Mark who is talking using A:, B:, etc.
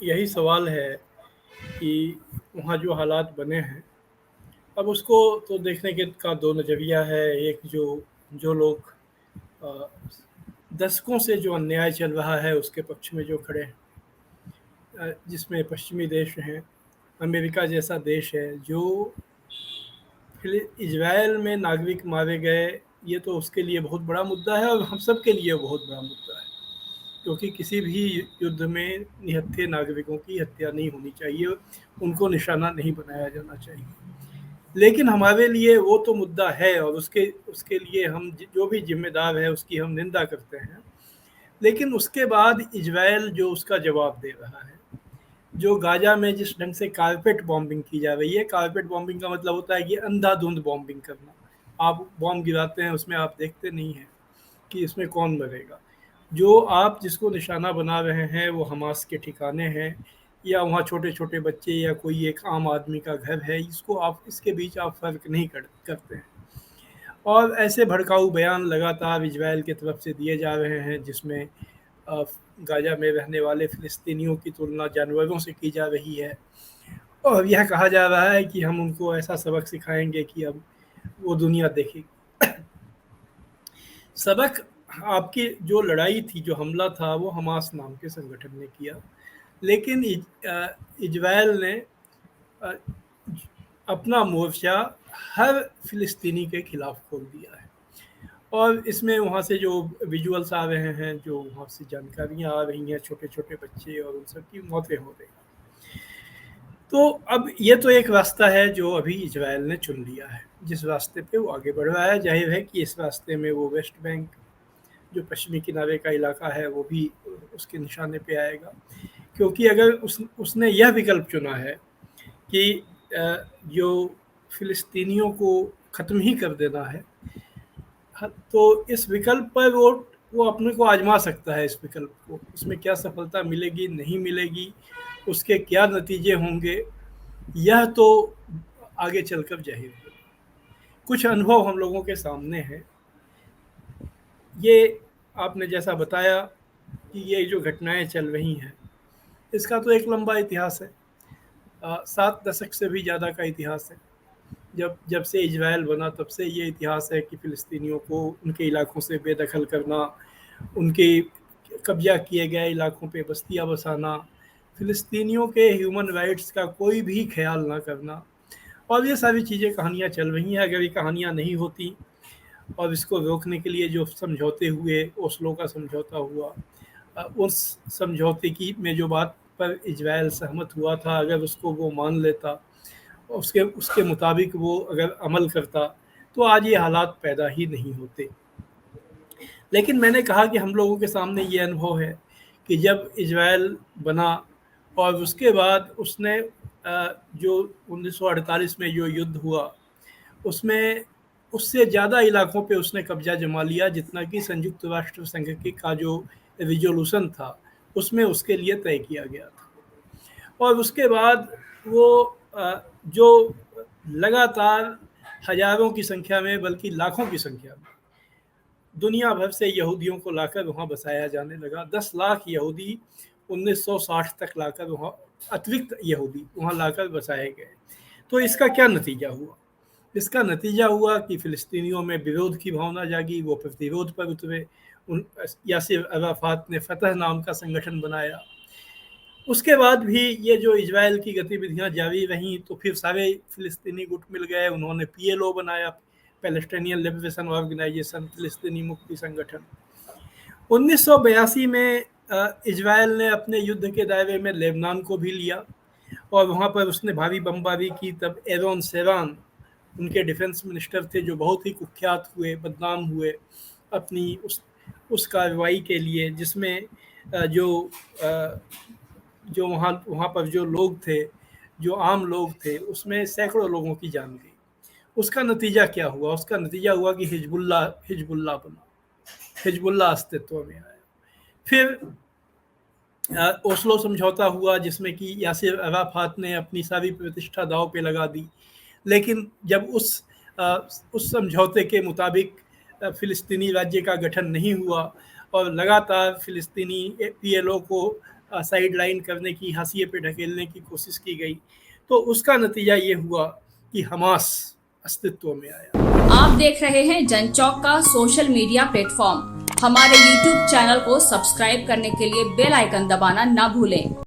A: यही सवाल है कि वहाँ जो हालात बने हैं, अब उसको तो देखने के का दो नज़रिया है। एक जो जो लोग अ, दशकों से जो अन्याय चल रहा है उसके पक्ष में जो खड़े हैं, जिसमें पश्चिमी देश हैं, अमेरिका जैसा देश है जो इजराइल में नागरिक मारे गए, ये तो उसके लिए बहुत बड़ा मुद्दा है और हम सब के लिए बहुत बड़ा मुद्दा है, क्योंकि किसी भी युद्ध में निहत्थे नागरिकों की हत्या नहीं होनी चाहिए, उनको निशाना नहीं बनाया जाना चाहिए। लेकिन हमारे लिए वो तो मुद्दा है और उसके उसके लिए हम जो भी जिम्मेदार है उसकी हम निंदा करते हैं। लेकिन उसके बाद इजराइल जो उसका जवाब दे रहा है, जो गाजा में जिस ढंग से कारपेट बॉम्बिंग की जा रही है, कारपेट बॉम्बिंग का मतलब होता है कि अंधाधुंध बॉम्बिंग करना। आप बॉम्ब गिराते हैं, उसमें आप देखते नहीं हैं कि इसमें कौन मरेगा। जो आप जिसको निशाना बना रहे हैं वो हमास के ठिकाने हैं, या वहाँ छोटे छोटे बच्चे या कोई एक आम आदमी का घर है, इसको आप इसके बीच आप फर्क नहीं करते हैं। और ऐसे भड़काऊ बयान लगातार इजराइल की तरफ से दिए जा रहे हैं, जिसमें अ, गाजा में रहने वाले फ़िलिस्तीनियों की तुलना जानवरों से की जा रही है, और यह कहा जा रहा है कि हम उनको ऐसा सबक सिखाएंगे कि अब वो दुनिया देखेगी। सबक आपकी जो लड़ाई थी, जो हमला था, वो हमास नाम के संगठन ने किया, लेकिन इजराइल ने अ, अपना मोर्चा हर फ़िलिस्तीनी के खिलाफ खोल दिया है। और इसमें वहाँ से जो विजुअल्स आ रहे हैं, जो वहाँ से जानकारियाँ आ रही हैं, छोटे छोटे बच्चे और उन सब की मौतें हो रही हैं। तो अब ये तो एक रास्ता है जो अभी इजराइल ने चुन लिया है, जिस रास्ते पे वो आगे बढ़ रहा है। जाहिर है कि इस रास्ते में वो वेस्ट बैंक, जो पश्चिमी किनारे का इलाका है, वो भी उसके निशाने पे आएगा, क्योंकि अगर उसने यह विकल्प चुना है कि जो फ़िलिस्तीनियों को ख़त्म ही कर देना है, तो इस विकल्प पर वो अपने को आजमा सकता है। इस विकल्प को, उसमें क्या सफलता मिलेगी नहीं मिलेगी, उसके क्या नतीजे होंगे, यह तो आगे चलकर जाहिर होगा। कुछ अनुभव हम लोगों के सामने हैं। ये आपने जैसा बताया कि ये जो घटनाएं चल रही हैं, इसका तो एक लंबा इतिहास है। 7 दशक से भी ज़्यादा का इतिहास है। जब जब से इजराइल बना तब से ये इतिहास है कि फ़िलिस्तीनियों को उनके इलाकों से बेदखल करना, उनके कब्जा किए गए इलाकों पे बस्तियां बसाना, फ़िलिस्तीनियों के ह्यूमन राइट्स का कोई भी ख्याल ना करना, और ये सारी चीज़ें कहानियाँ चल रही हैं। अगर ये कहानियाँ नहीं होती और इसको रोकने के लिए जो समझौते हुए, ओस्लो का समझौता हुआ, उस समझौते की में जो बात पर इजराइल सहमत हुआ था, अगर उसको वो मान लेता, उसके उसके मुताबिक वो अगर अमल करता, तो आज ये हालात पैदा ही नहीं होते। लेकिन मैंने कहा कि हम लोगों के सामने ये अनुभव है कि जब इजराइल बना और उसके बाद उसने जो 1948 में जो युद्ध हुआ, उसमें उससे ज़्यादा इलाकों पे उसने कब्जा जमा लिया, जितना कि संयुक्त राष्ट्र संघ के का जो रिजोल्यूशन था उसमें उसके लिए तय किया गया था। और उसके बाद वो जो लगातार हजारों की संख्या में, बल्कि लाखों की संख्या में दुनिया भर से यहूदियों को लाकर वहाँ बसाया जाने लगा। 10 लाख यहूदी 1960 तक लाकर वहाँ, अतिरिक्त यहूदी वहाँ लाकर बसाए गए। तो इसका क्या नतीजा हुआ? इसका नतीजा हुआ कि फ़िलिस्तीनियों में विरोध की भावना जागी, वो प्रतिरोध पर उतरे। यासिर अराफात ने फतह नाम का संगठन बनाया। उसके बाद भी ये जो इजराइल की गतिविधियां जारी रहीं, तो फिर सारे फ़िलिस्तीनी गुट मिल गए, उन्होंने पीएलओ बनाया, पैलेस्टाइनियन लिबरेशन ऑर्गेनाइजेशन, फ़िलिस्तीनी मुक्ति संगठन। 1982 में इजराइल ने अपने युद्ध के दायरे में लेबनान को भी लिया और वहाँ पर उसने भारी बमबारी की। तब एरोन सेरान उनके डिफेंस मिनिस्टर थे, जो बहुत ही कुख्यात हुए, बदनाम हुए अपनी उस कार्रवाई के लिए, जिसमें जो वहाँ पर जो लोग थे, जो आम लोग थे, उसमें सैकड़ों लोगों की जान गई। उसका नतीजा क्या हुआ? उसका नतीजा हुआ कि हिजबुल्लाह बना, हिजबुल्लाह अस्तित्व में आया। फिर ओस्लो समझौता हुआ, जिसमें कि यासिर अराफात ने अपनी सारी प्रतिष्ठा दांव पे लगा दी। लेकिन जब उस समझौते के मुताबिक फ़िलिस्तीनी राज्य का गठन नहीं हुआ और लगातार फ़िलिस्तीनी पीएलओ को साइड लाइन करने की, हाशिए पे ढकेलने की कोशिश की गई। तो उसका नतीजा ये हुआ कि हमास अस्तित्व में आया।
B: आप देख रहे हैं जनचौक का सोशल मीडिया प्लेटफॉर्म। हमारे YouTube चैनल को सब्सक्राइब करने के लिए बेल आइकन दबाना ना भूलें।